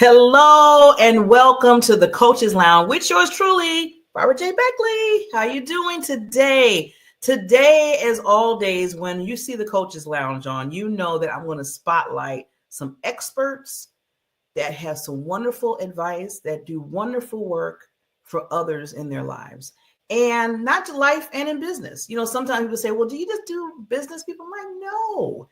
Hello and welcome to the Coaches Lounge with yours truly, Barbara J. Beckley. How you doing today? Today, as all days, when you see the Coaches Lounge on, you know that I'm going to spotlight some experts that have some wonderful advice, that do wonderful work for others in their lives. And not to life and in business. You know, sometimes people say, well, do you just do business? People might know.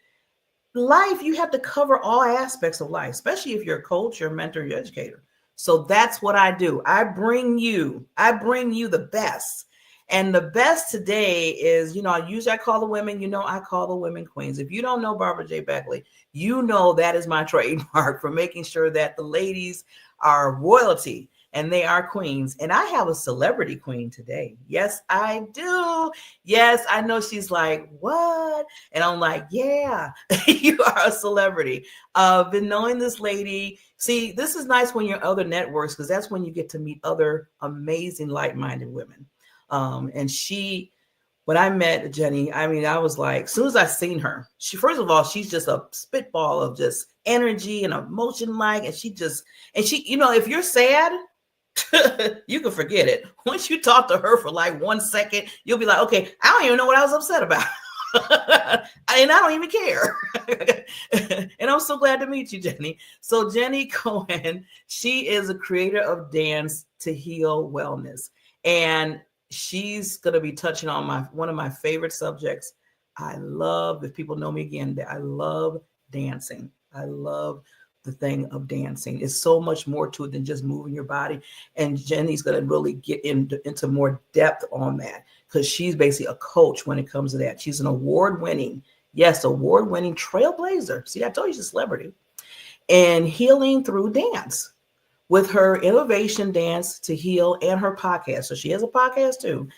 Life, you have to cover all aspects of life, especially if you're a coach, you're a mentor, you're an educator. So that's what I do. I bring you the best. And the best today is, I call the women, I call the women queens. If you don't know Barbara J. Beckley, you know that is my trademark for making sure that the ladies are royalty and they are queens. And I have a celebrity queen today. Yes, I do. Yes, I know she's like, what? And I'm like, yeah, you are a celebrity. I've been knowing this lady. See, this is nice when you're in other networks, because that's when you get to meet other amazing, like-minded women. When I met Jenny, I was like, as soon as I seen her, first of all, she's just a spitball of just energy and emotion, if you're sad, you can forget it. Once you talk to her for like 1 second, you'll be like, okay, I don't even know what I was upset about. And I don't even care. And I'm so glad to meet you, Jenny. So Jenny Cohen, she is a creator of Dance to Heal Wellness. And she's going to be touching on one of my favorite subjects. I love, if people know me again, that I love dancing. I love the thing of dancing. It's so much more to it than just moving your body. And Jenny's going to really get into more depth on that, because she's basically a coach when it comes to that. She's an award-winning trailblazer. See, I told you she's a celebrity. And healing through dance with her Innovation Dance to Heal and her podcast. So she has a podcast too.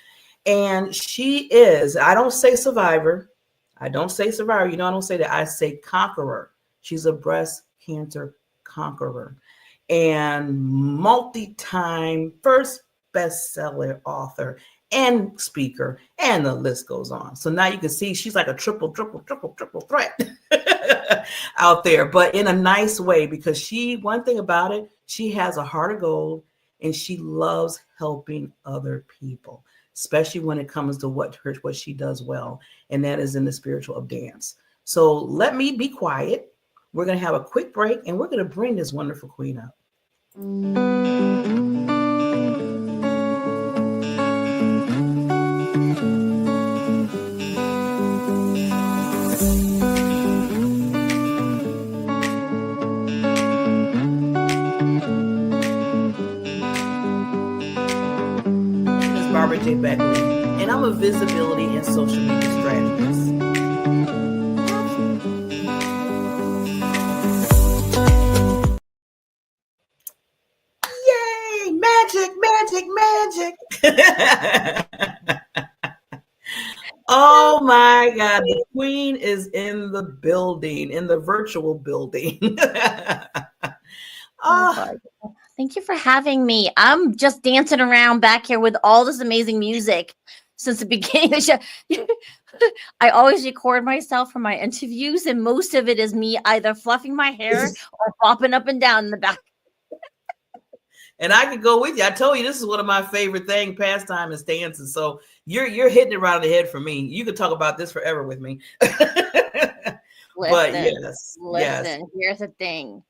And she is, I don't say survivor. I don't say that. I say conqueror. She's a breast cancer conqueror and multi-time first bestseller author and speaker, and the list goes on. So now you can see she's like a triple threat out there, but in a nice way, because one thing about it, she has a heart of gold and she loves helping other people, especially when it comes to what she does well, and that is in the spiritual of dance. So let me be quiet. We're going to have a quick break, and we're going to bring this wonderful queen up. This is Barbara J. Beckley, and I'm a visibility and social media strategist. Magic. Oh my God, the queen is in the building, in the virtual building. Thank you for having me. I'm just dancing around back here with all this amazing music since the beginning of the show. I always record myself for my interviews, and most of it is me either fluffing my hair or popping up and down in the back. And I could go with you. I told you this is one of my favorite pastime is dancing. So you're hitting it right on the head for me. You could talk about this forever with me. Listen, here's the thing.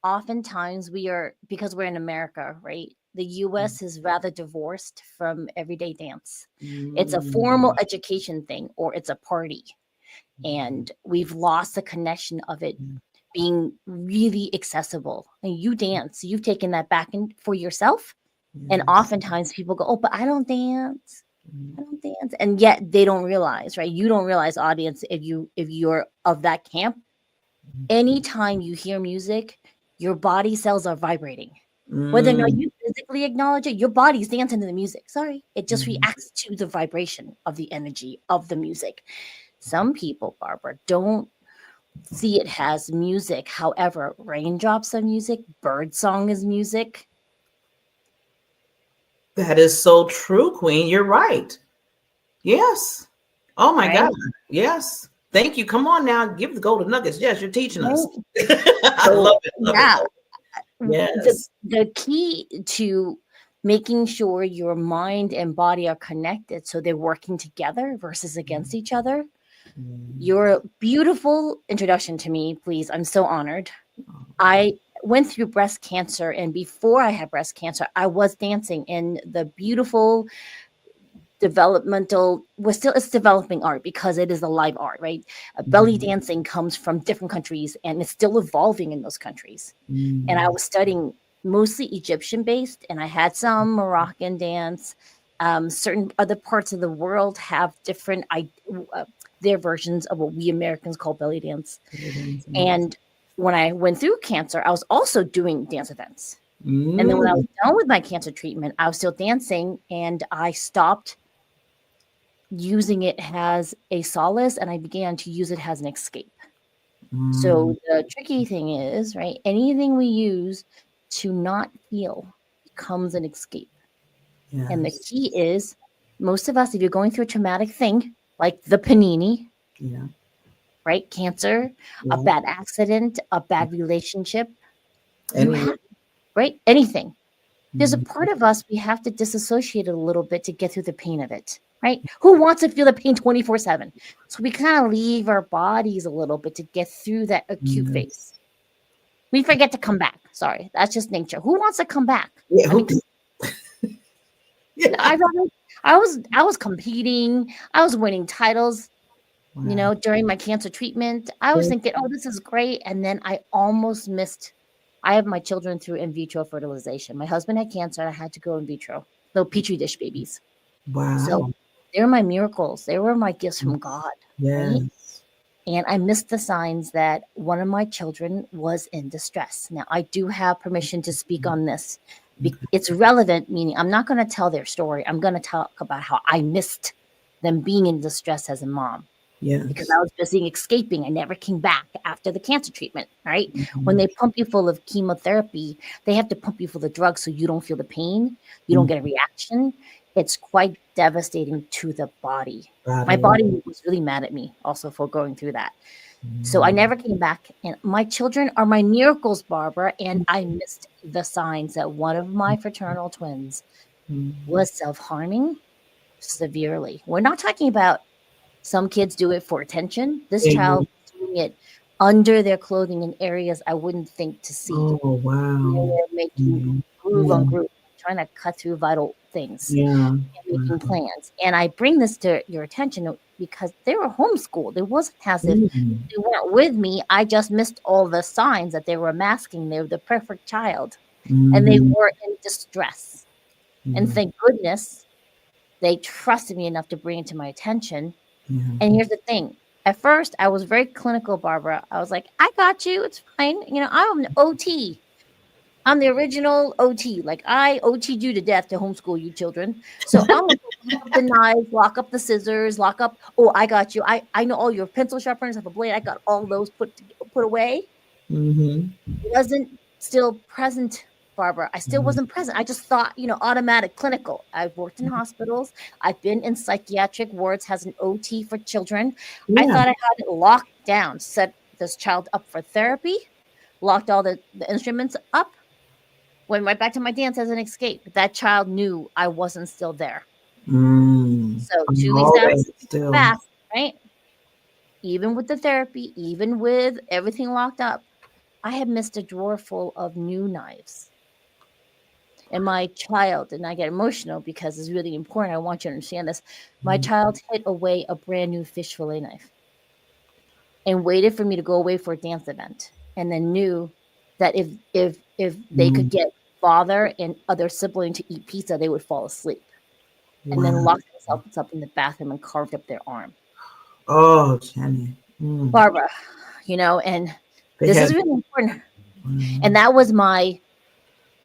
Oftentimes because we're in America, right? The US is rather divorced from everyday dance. It's a formal education thing, or it's a party. And we've lost the connection of it being really accessible. And you dance, you've taken that back for yourself. And oftentimes people go, oh, but I don't dance. And yet they don't realize, right? You don't realize, audience, if you're of that camp, anytime you hear music, your body cells are vibrating. Whether or not you physically acknowledge it, your body's dancing to the music. Sorry. It just reacts to the vibration of the energy of the music. Some people, Barbara, don't see it as music. However, raindrops are music. Birdsong is music. That is so true, Queen. You're right. Yes. Oh my God. Yes. Thank you. Come on now. Give the golden nuggets. Yes, you're teaching us. I love it. Yes. The key to making sure your mind and body are connected so they're working together versus against each other. Your beautiful introduction to me, please. I'm so honored. I went through breast cancer, and before I had breast cancer, I was dancing in the beautiful developmental, it's developing art because it is a live art, right? Belly dancing comes from different countries and it's still evolving in those countries. And I was studying mostly Egyptian based, and I had some Moroccan dance. Certain other parts of the world have different their versions of what we Americans call belly dance. And when I went through cancer, I was also doing dance events. And then when I was done with my cancer treatment, I was still dancing, and I stopped using it as a solace and I began to use it as an escape. So the tricky thing is, right, anything we use to not feel becomes an escape. Yes. And the key is, most of us, if you're going through a traumatic thing, like the panini, right, cancer, a bad accident, a bad relationship, right, anything. There's a part of us we have to disassociate a little bit to get through the pain of it, right? Who wants to feel the pain 24/7? So we kind of leave our bodies a little bit to get through that acute phase. We forget to come back. Sorry, that's just nature. Who wants to come back? Yeah, I was competing. I was winning titles. You know, during my cancer treatment, I was thinking, "Oh, this is great," and then I almost missed. I have my children through in vitro fertilization. My husband had cancer, and I had to go in vitro. Little petri dish babies. Wow! So they were my miracles. They were my gifts from God. Yes. Right? And I missed the signs that one of my children was in distress. Now, I do have permission to speak on this. It's relevant, meaning I'm not going to tell their story. I'm going to talk about how I missed them being in distress as a mom. Yes. Because I was busy escaping. I never came back after the cancer treatment, right? When they pump you full of chemotherapy, they have to pump you full of drugs so you don't feel the pain. You don't get a reaction. It's quite devastating to the body. My body was really mad at me also for going through that. So I never came back. And my children are my miracles, Barbara. And I missed the signs that one of my fraternal twins was self-harming severely. We're not talking about some kids do it for attention. This child was doing it under their clothing in areas I wouldn't think to see. Oh, wow. They're making groove on groove, trying to cut through vital things and making plans. And I bring this to your attention because they were homeschooled. It wasn't as if they weren't with me. I just missed all the signs that they were masking. They were the perfect child. And they were in distress. And thank goodness they trusted me enough to bring it to my attention. And here's the thing. At first, I was very clinical, Barbara. I was like, I got you. It's fine. You know, I'm an OT. I'm the original OT. Like, I OT'd you to death to homeschool you children. So I'm going to lock up the knives, lock up the scissors, lock up. Oh, I got you. I know all your pencil sharpeners have a blade. I got all those put away. It wasn't still present, Barbara. I still wasn't present. I just thought, you know, automatic, clinical. I've worked in hospitals. I've been in psychiatric wards as an OT for children. I thought I had it locked down, set this child up for therapy, locked all the instruments up, went right back to my dance as an escape. That child knew I wasn't still there. So 2 weeks after back, right? Even with the therapy, even with everything locked up, I had missed a drawer full of new knives. And my child, and I get emotional because it's really important. I want you to understand this. My child hid away a brand new fish fillet knife and waited for me to go away for a dance event. And then knew that if they could get father and other sibling to eat pizza, they would fall asleep. And then locked themselves up in the bathroom and carved up their arm. Oh, Jenny. Barbara, you know, and this is really important. And that was my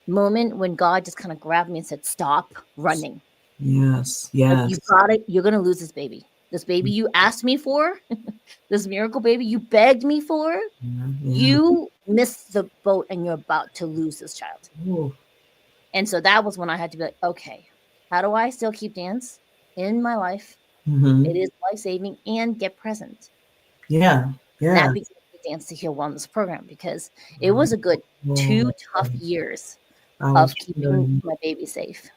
moment when God just kind of grabbed me and said, stop running. Yes. Like, you got it. You're going to lose this baby. This baby you asked me for, this miracle baby you begged me for, you missed the boat and you're about to lose this child. And so that was when I had to be like, okay, how do I still keep dance in my life? It is life-saving and get present. Yeah. That became the Dance to Heal Wellness program, because it was a good 2 tough years of keeping my baby safe.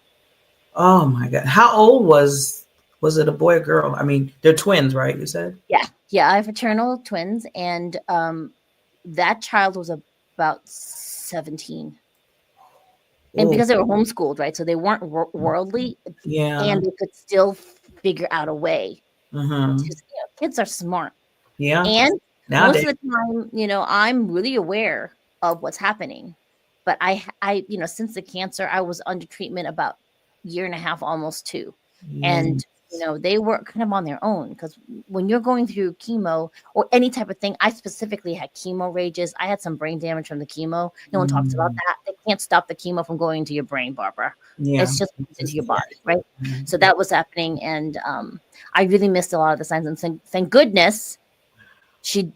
Oh my God. How old was it a boy or girl? I mean, they're twins, right? You said? Yeah. I have fraternal twins, and that child was about 17. And because they were homeschooled, right? So they weren't worldly, and they could still figure out a way. Kids are smart. Yeah. And nowadays, most of the time, I'm really aware of what's happening. But I, since the cancer, I was under treatment about a year and a half, almost 2. And they were kind of on their own, because when you're going through chemo or any type of thing, I specifically had chemo rages. I had some brain damage from the chemo. No one talks about that. They can't stop the chemo from going into your brain, Barbara. It's just into your body, right? So that was happening, and I really missed a lot of the signs. And thank goodness, she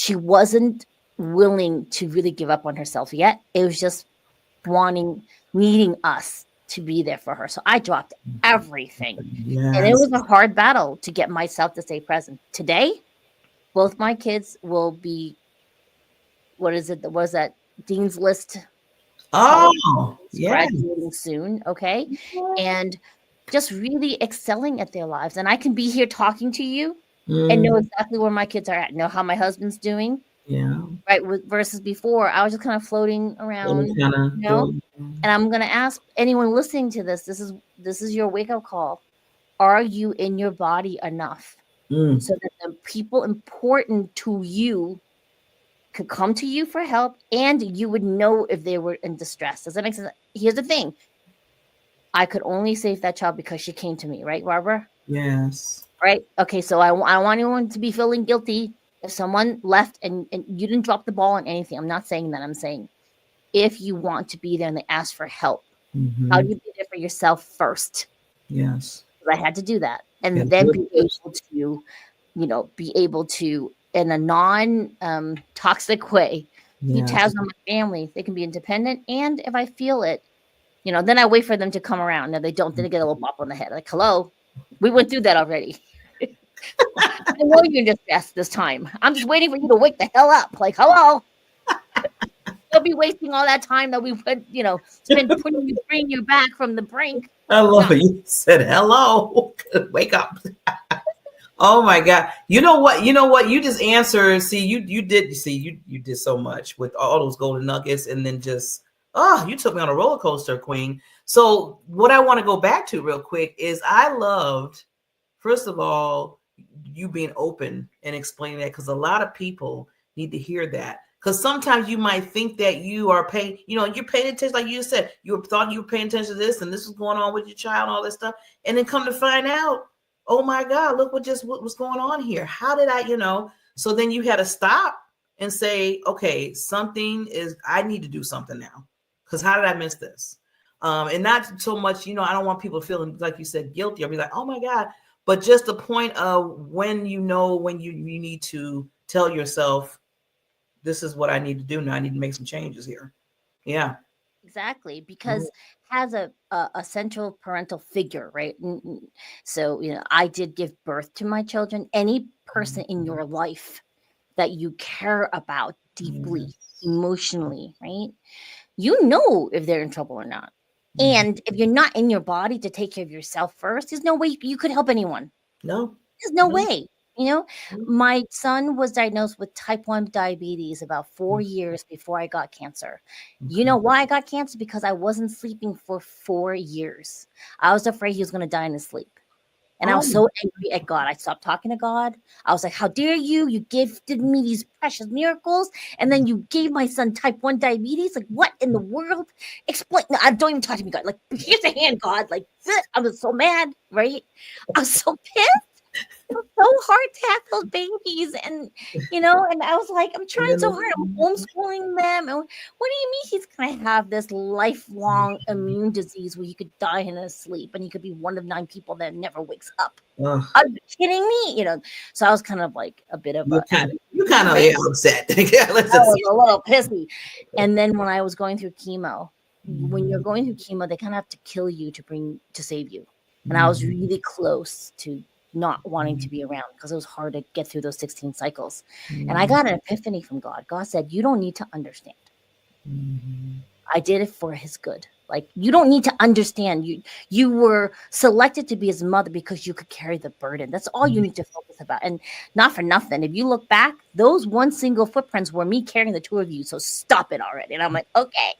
wasn't willing to really give up on herself yet. It was just needing us to be there for her. So I dropped everything. And it was a hard battle to get myself to stay present. Today, both my kids will be, what is that Dean's List? Graduating soon. Okay. And just really excelling at their lives. And I can be here talking to you and know exactly where my kids are at, know how my husband's doing. Yeah. Right. Versus before, I was just kind of floating around, and I'm going to ask anyone listening to this is your wake-up call. Are you in your body enough so that the people important to you could come to you for help, and you would know if they were in distress? Does that make sense? Here's the thing. I could only save that child because she came to me, right, Barbara? Yes. Right? Okay, so I want anyone to be feeling guilty if someone left and you didn't drop the ball on anything. I'm not saying that. I'm saying if you want to be there and they ask for help, how do you be there for yourself first? Yes. I had to do that. And then be able to, in a non-toxic way, keep tabs on my family. They can be independent. And if I feel it, then I wait for them to come around. Now they don't, then they get a little bop on the head. Like, hello, we went through that already. I know you're just best this time. I'm just waiting for you to wake the hell up. Like, hello. They'll be wasting all that time that we put, spend bringing you back from the brink. I love it. You said hello. Wake up. Oh my God. You know what? You just answered. See, you did so much with all those golden nuggets, and then you took me on a roller coaster, Queen. So what I want to go back to real quick is I loved, first of all, you being open and explaining that, because a lot of people need to hear that. Because sometimes you might think that you are paying, you're paying attention, like you said, you thought you were paying attention to this and this was going on with your child and all this stuff. And then come to find out, oh my God, look what was going on here. How did I, so then you had to stop and say, okay, I need to do something now. Because how did I miss this? And not so much, I don't want people feeling, like you said, guilty or be like, oh my God. But just the point of when you need to tell yourself, this is what I need to do now. I need to make some changes here. Yeah. Exactly. Because has a central parental figure, right? So, I did give birth to my children. Any person in your life that you care about deeply, emotionally, right? You know if they're in trouble or not. And if you're not in your body to take care of yourself first, there's no way you could help anyone. No. There's no way. My son was diagnosed with type 1 diabetes about 4 years before I got cancer. You know why I got cancer? Because I wasn't sleeping for 4 years. I was afraid he was going to die in his sleep. And I was so angry at God. I stopped talking to God. I was like, how dare you? You gifted me these precious miracles. And then you gave my son type 1 diabetes. Like, what in the world? Explain. No, don't even talk to me, God. Like, here's a hand, God. Like, I was so mad, right? I was so pissed. It was so hard to have those babies, and and I was like, I'm trying so hard. I'm homeschooling them. And what do you mean he's gonna have this lifelong immune disease where he could die in his sleep and he could be one of 9 people that never wakes up? Are you kidding me? So I was kind of like a bit of you kind of upset. I was a little pissy. And then when I was going through chemo, when you're going through chemo, they kind of have to kill you to save you. And I was really close to not wanting to be around because it was hard to get through those 16 cycles. And I got an epiphany from God. God said, you don't need to understand. I did it for his good. Like, you don't need to understand. You were selected to be his mother because you could carry the burden. That's all you need to focus about. And not for nothing, if you look back, those one single footprints were me carrying the two of you. So stop it already. And I'm like, okay.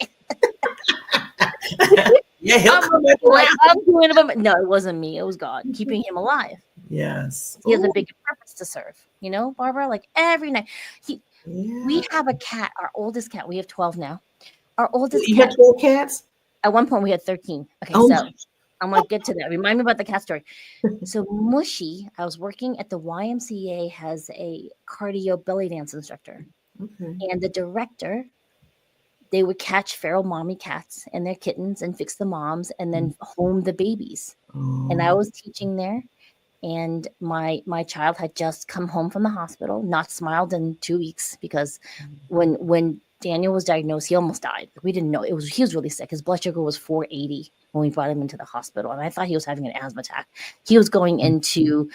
Yeah, he'll come back around. I'm doing it, but no, it wasn't me. It was God keeping him alive. Yes. He has a big purpose to serve. You know, Barbara, like every night. We have a cat, our oldest cat. We have 12 now. Our oldest You cat. have 12 cats? At one point, we had 13. Okay, so I'm going to get to that. Remind me about the cat story. So Mushy, I was working at the YMCA, has a cardio belly dance instructor. Okay. And the director, they would catch feral mommy cats and their kittens and fix the moms and then home the babies. And I was teaching there. And my child had just come home from the hospital, not smiled in 2 weeks because when Daniel was diagnosed, he almost died. We didn't know. He was really sick. His blood sugar was 480 when we brought him into the hospital. And I thought he was having an asthma attack. He was going into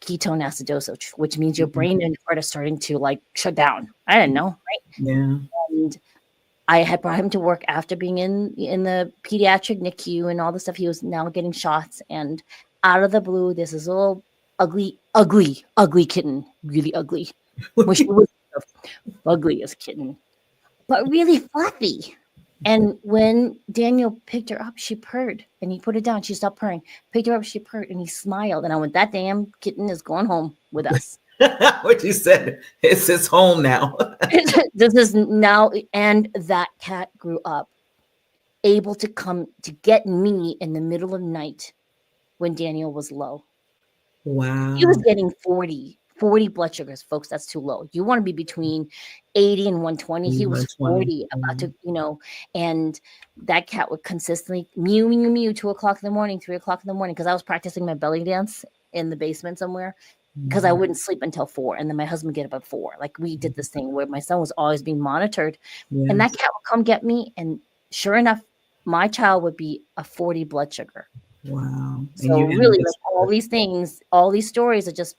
ketone acidosis, which means your brain and heart are starting to like shut down. I didn't know, right? Yeah. And I had brought him to work after being in the pediatric NICU and all the stuff. He was now getting shots. And out of the blue, this is a little ugly kitten, really ugly. Which was the ugliest kitten. But really fluffy. And when Daniel picked her up, she purred. And he put it down. She stopped purring. Picked her up, she purred. And he smiled. And I went, that damn kitten is going home with us. What you said. It's his home now. This is now. And that cat grew up able to come to get me in the middle of the night when Daniel was low. Wow. He was getting 40 blood sugars, folks. That's too low. You want to be between 80 and 120. He was 40, about to, and that cat would consistently mew, mew, mew, 2 o'clock in the morning, 3 o'clock in the morning, because I was practicing my belly dance in the basement somewhere because I wouldn't sleep until 4. And then my husband would get up at 4. Like, we did this thing where my son was always being monitored. Yes. And that cat would come get me. And sure enough, my child would be a 40 blood sugar. Wow. So really, like, all these things, all these stories are just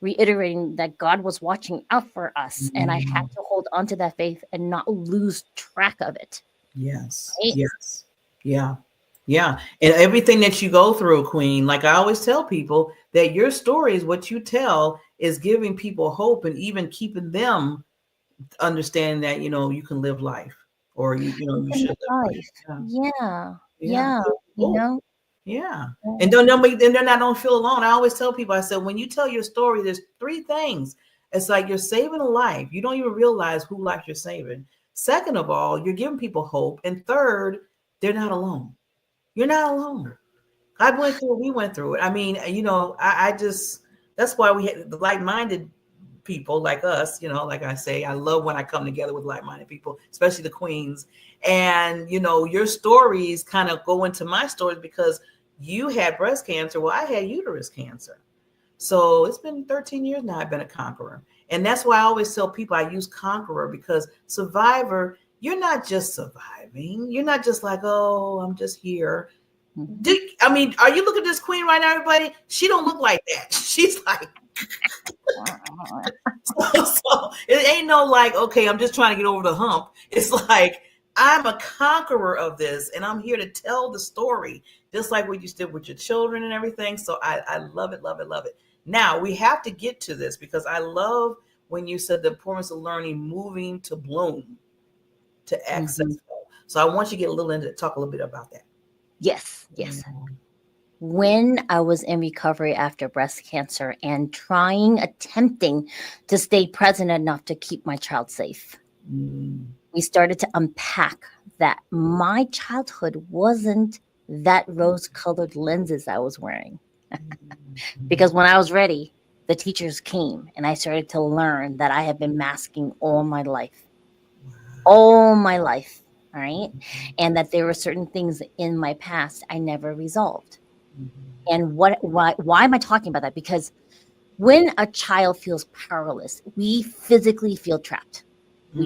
reiterating that God was watching out for us. And I had to hold on to that faith and not lose track of it. Yes. Right? Yes. Yeah. Yeah. And everything that you go through, Queen, like I always tell people, that your stories, what you tell, is giving people hope and even keeping them understanding that, you can live life, or you should live life. Yeah. Yeah. And they're not don't feel alone. I always tell people, I said, when you tell your story, there's 3 things. It's like you're saving a life. You don't even realize who life you're saving. Second of all, you're giving people hope. And third, they're not alone. You're not alone. We went through it. I mean, I just, that's why we had the like-minded people like us, like I say, I love when I come together with like-minded people, especially the queens. And, your stories kind of go into my stories because you had breast cancer. Well, I had uterus cancer. So it's been 13 years now I've been a conqueror. And that's why I always tell people I use conqueror, because survivor, you're not just surviving. You're not just like, oh, I'm just here. Are you looking at this queen right now, everybody? She don't look like that. She's like, so it ain't no like, okay, I'm just trying to get over the hump. It's like, I'm a conqueror of this, and I'm here to tell the story, just like what you did with your children and everything. So I love it, love it, love it. Now we have to get to this, because I love when you said the importance of learning, moving to bloom, to access. So I want you to get a little into it, talk a little bit about that. Yes. When I was in recovery after breast cancer and attempting to stay present enough to keep my child safe, we started to unpack that my childhood wasn't that rose-colored lenses I was wearing. Because when I was ready, the teachers came and I started to learn that I have been masking all my life. All right. And that there were certain things in my past I never resolved. And why am I talking about that? Because when a child feels powerless, we physically feel trapped. All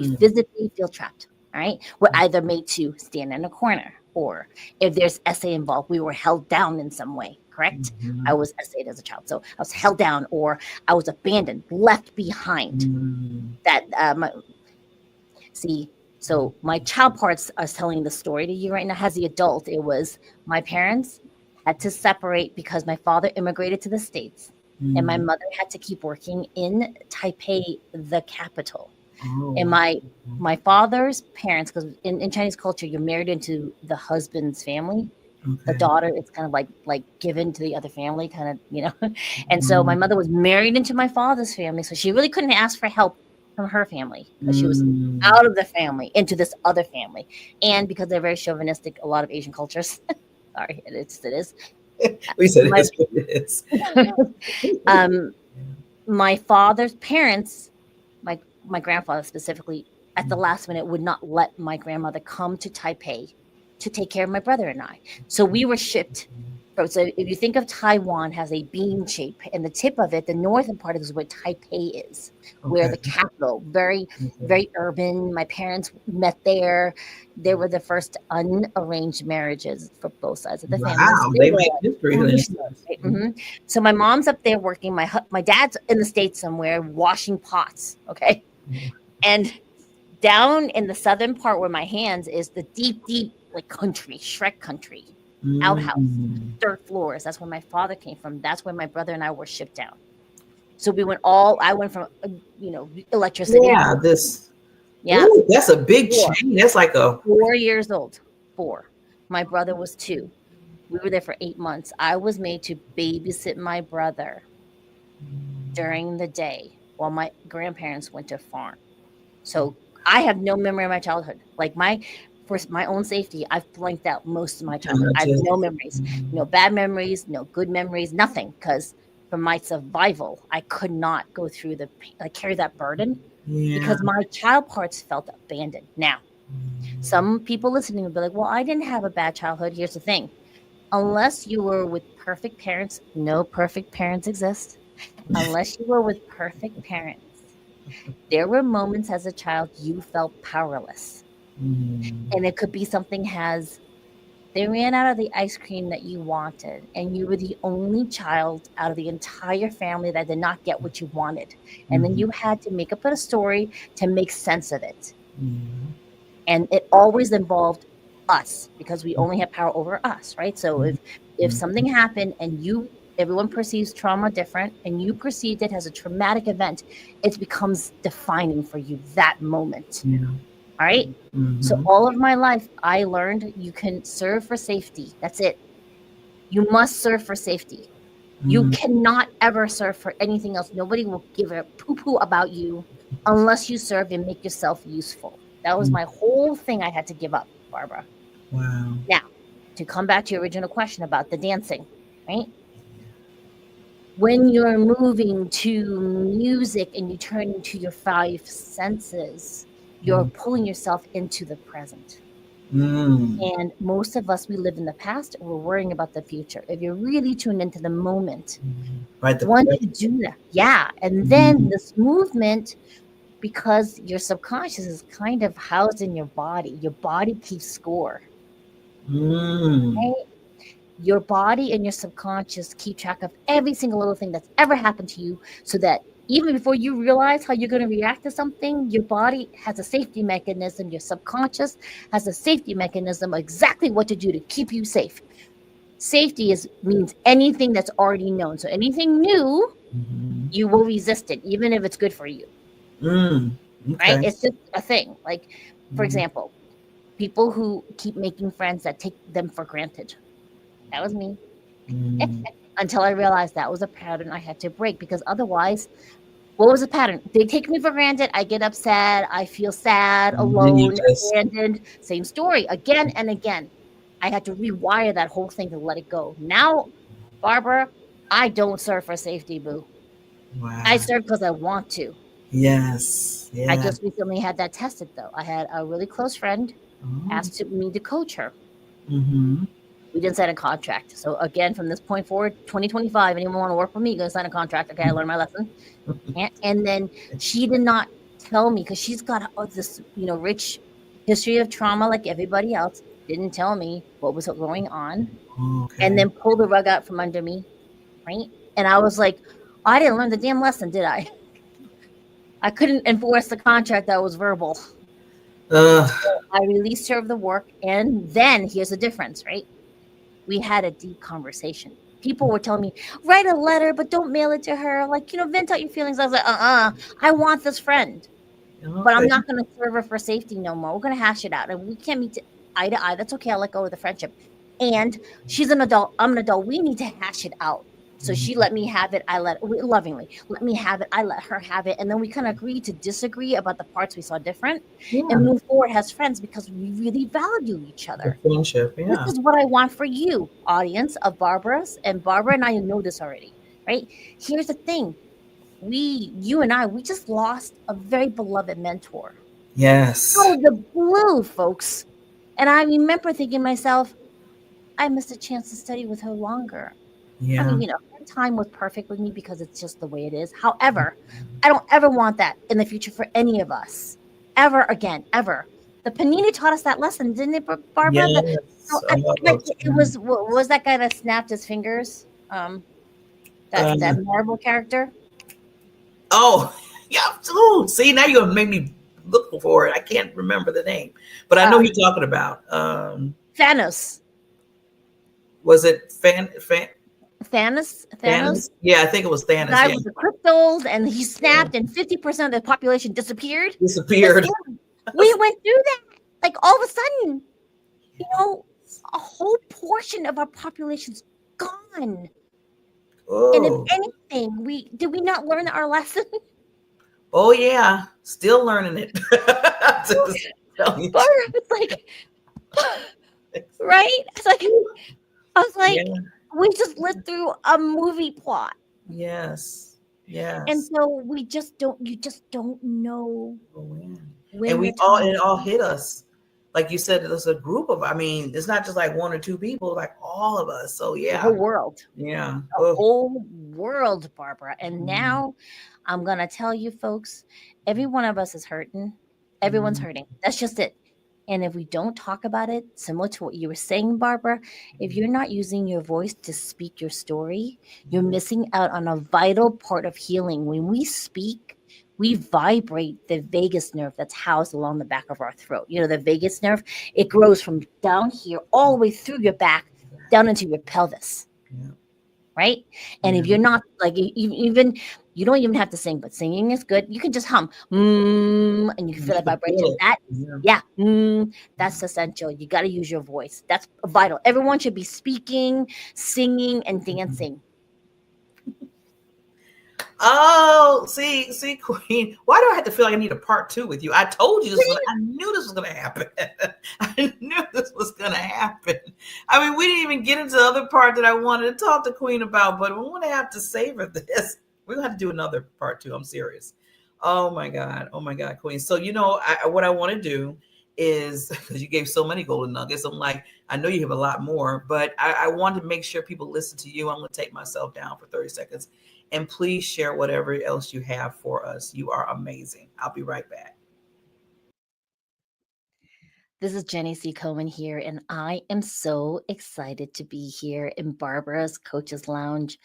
right. We're either made to stand in a corner. or if there's essay involved, we were held down in some way, correct? Mm-hmm. I was essayed as a child, so I was held down, or I was abandoned, left behind. So my child parts are telling the story to you right now. As the adult, it was my parents had to separate because my father immigrated to the States, and my mother had to keep working in Taipei, the capital. And my father's parents, because in Chinese culture, you're married into the husband's family. The daughter, it's kind of like given to the other family, kind of, And so my mother was married into my father's family, so she really couldn't ask for help from her family because she was out of the family into this other family. And because they're very chauvinistic, a lot of Asian cultures. Sorry, it is. We said it is. My father's parents, my grandfather specifically, at the last minute would not let my grandmother come to Taipei to take care of my brother and I. So we were shipped. So if you think of Taiwan has a bean shape, and the tip of it, the northern part is where Taipei is, where the capital, very, very urban. My parents met there. They were the first unarranged marriages for both sides of the family. Wow, they make history. So my mom's up there working. My dad's in the States somewhere washing pots. Okay, and down in the southern part where my hands is the deep, like country, Shrek country. Outhouse, third floors. That's where my father came from. That's where my brother and I were shipped down. So I went from, electricity. Yeah, Ooh, that's a big change. That's like 4 years old. 4. My brother was 2. We were there for 8 months. I was made to babysit my brother during the day while my grandparents went to farm. So I have no memory of my childhood. Like for my own safety, I've blanked out most of my childhood. I have no memories, no bad memories, no good memories, nothing. Because for my survival, I could not go through carry that burden because my child parts felt abandoned. Now, some people listening will be like, well, I didn't have a bad childhood. Here's the thing. Unless you were with perfect parents, no perfect parents exist. Unless you were with perfect parents, there were moments as a child you felt powerless. And it could be something they ran out of the ice cream that you wanted, and you were the only child out of the entire family that did not get what you wanted. And then you had to make up a story to make sense of it. And it always involved us because we only have power over us, right? So if something happened and everyone perceives trauma different and you perceived it as a traumatic event, it becomes defining for you that moment. All right. So all of my life, I learned you can serve for safety. That's it. You must serve for safety. You cannot ever serve for anything else. Nobody will give a poo-poo about you unless you serve and make yourself useful. That was my whole thing I had to give up, Barbara. Wow. Now, to come back to your original question about the dancing, right? When you're moving to music and you turn into your 5 senses, you're pulling yourself into the present. And most of us, we live in the past. We're worrying about the future. If you're really tuned into the moment, once you do that, and then this movement, because your subconscious is kind of housed in your body keeps score. Right? Your body and your subconscious keep track of every single little thing that's ever happened to you, so that even before you realize how you're going to react to something, your body has a safety mechanism. Your subconscious has a safety mechanism, exactly what to do to keep you safe. Safety means anything that's already known. So anything new, you will resist it, even if it's good for you. Right? It's just a thing. Like, for example, people who keep making friends that take them for granted. That was me. Until I realized that was a pattern I had to break, because otherwise, what was the pattern? They take me for granted. I get upset. I feel sad, alone, abandoned. Same story again and again. I had to rewire that whole thing to let it go. Now, Barbara, I don't serve for safety, boo. Wow. I serve because I want to. Yes. Yeah. I just recently had that tested, though. I had a really close friend asked me to coach her. We didn't sign a contract. So again, from this point forward, 2025, anyone want to work with me, you're going to sign a contract. Okay, I learned my lesson. And then she did not tell me, because she's got this, rich history of trauma like everybody else. didn't tell me what was going on, Okay. and then pulled the rug out from under me, right? And I was like, I didn't learn the damn lesson, did I? I couldn't enforce the contract that was verbal. I released her of the work, and then here's the difference, right? We had a deep conversation. People were telling me, write a letter, but don't mail it to her. Like, vent out your feelings. I was like, I want this friend, but I'm not going to serve her for safety no more. We're going to hash it out, and we can't meet eye to eye. That's okay. I'll let go of the friendship. And she's an adult. I'm an adult. We need to hash it out. So she let me have it. Lovingly let me have it. I let her have it. And then we kind of agreed to disagree about the parts we saw different and move forward as friends because we really value each other. The friendship, yeah. This is what I want for you, audience of Barbara's. And Barbara and I know this already, right? Here's the thing. You and I, we just lost a very beloved mentor. Yes. Out of the blue, folks. And I remember thinking to myself, I missed a chance to study with her longer. Yeah. I mean, her time was perfect with me because it's just the way it is. However, I don't ever want that in the future for any of us. Ever again, ever. The Panini taught us that lesson, didn't it, Barbara? Yes. It was that guy that snapped his fingers? That Marvel character? Oh, yeah. Oh, see, now you're going to make me look for it. I can't remember the name, but I know who you're talking about. Thanos. Was it Thanos? Yeah, I think it was Thanos. The guy with the crystals, and he snapped, and 50% of the population disappeared. We went through that. Like, all of a sudden, a whole portion of our population's gone. Oh. And if anything, did we not learn our lesson? Oh, yeah. Still learning it. It's like, right? It's like, I was like, we just lived through a movie plot. Yes. Yes. And so you just don't know when and it all hit us. Like you said, there's a group of, it's not just like one or two people, like all of us. So yeah. The whole world. Yeah. The whole world, Barbara. And now I'm going to tell you folks, every one of us is hurting. Everyone's hurting. That's just it. And if we don't talk about it, similar to what you were saying, Barbara, if you're not using your voice to speak your story, you're missing out on a vital part of healing. When we speak, we vibrate the vagus nerve that's housed along the back of our throat. The vagus nerve, it grows from down here all the way through your back, down into your pelvis. Yeah. Right? And if you're not, like, even, you don't even have to sing, but singing is good. You can just hum, and you can feel that vibration. That's essential. You got to use your voice. That's vital. Everyone should be speaking, singing, and dancing. Oh, see, Queen. Why do I have to feel like I need a part 2 with you? I told you this. I knew this was going to happen. I knew this was going to happen. We didn't even get into the other part that I wanted to talk to Queen about, but we're going to have to savor this. We're going to have to do another part 2. I'm serious. Oh my God, Queen. So, what I want to do is, because you gave so many golden nuggets, I'm like, I know you have a lot more, but I want to make sure people listen to you. I'm going to take myself down for 30 seconds. And please share whatever else you have for us. You are amazing. I'll be right back. This is Jenny Cohen here, and I am so excited to be here in Barbara's Coaches Lounge.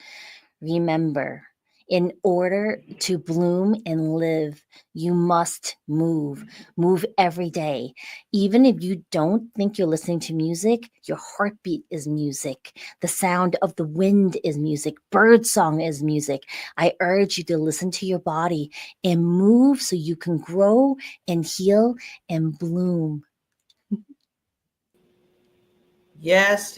Remember, in order to bloom and live, you must move every day. Even if you don't think you're listening to music, your heartbeat is music. The sound of the wind is music. Birdsong is music. I urge you to listen to your body and move so you can grow and heal and bloom. Yes,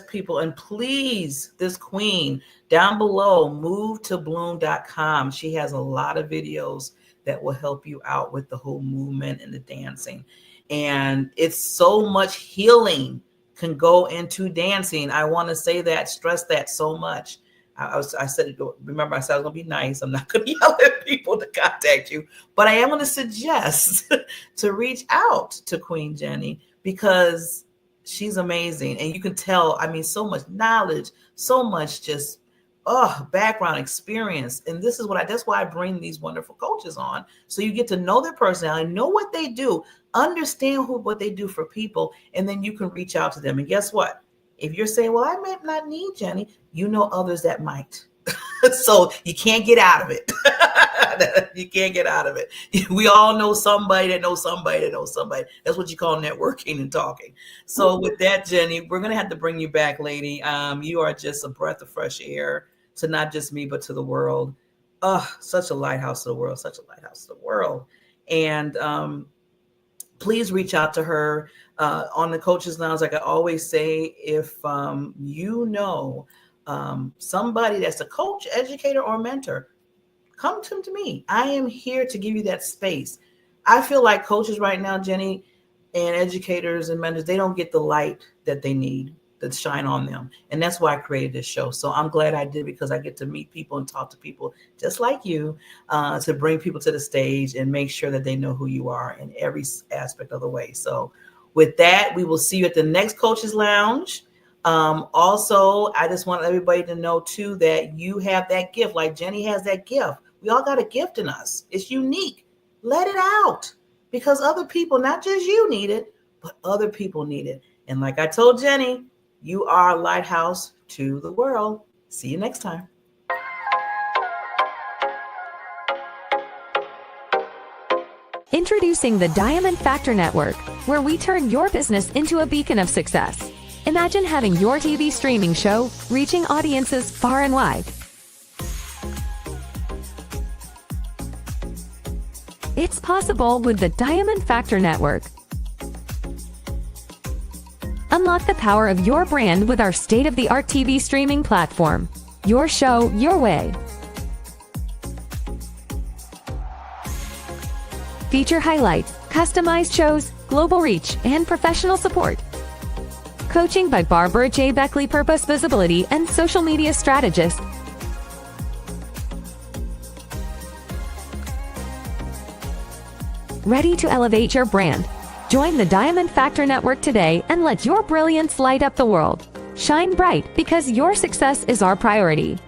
people. And please, this Queen down below, movetobloom.com. She has a lot of videos that will help you out with the whole movement and the dancing. And it's so much healing can go into dancing. I want to say that, stress that so much. I said, remember, I said I was going to be nice. I'm not going to yell at people to contact you, but I am going to suggest to reach out to Queen Jenny, because she's amazing. And you can tell, so much knowledge, so much just background experience. And this is that's why I bring these wonderful coaches on. So you get to know their personality, know what they do, understand what they do for people, and then you can reach out to them. And guess what? If you're saying, well, I might not need Jenny, you know others that might. So you can't get out of it. You can't get out of it. We all know somebody that knows somebody that knows somebody. That's what you call networking and talking. So with that, Jenny, we're going to have to bring you back, lady. You are just a breath of fresh air to not just me, but to the world. Such a lighthouse to the world, such a lighthouse to the world. And please reach out to her on the Coaches Lounge. Like I always say, if you know somebody that's a coach, educator, or mentor, come to me. I am here to give you that space. I feel like coaches right now, Jenny, and educators and mentors, they don't get the light that they need to shine on them. And that's why I created this show. So I'm glad I did, because I get to meet people and talk to people just like you, to bring people to the stage and make sure that they know who you are in every aspect of the way. So with that, we will see you at the next Coaches Lounge. Also, I just want everybody to know too that you have that gift, like Jenny has that gift. We all got a gift in us. It's unique. Let it out, because other people, not just you, need it, but other people need it. And like I told Jenny, you are a lighthouse to the world. See you next time. Introducing the Diamond Factor Network, where we turn your business into a beacon of success. Imagine having your TV streaming show reaching audiences far and wide. It's possible with the Diamond Factor Network. Unlock the power of your brand with our state-of-the-art TV streaming platform. Your show, your way. Feature highlights, customized shows, global reach, and professional support. Coaching by Barbara J. Beckley, Purpose, Visibility, and Social Media Strategist. Ready to elevate your brand? Join the Diamond Factor Network today and let your brilliance light up the world. Shine bright, because your success is our priority.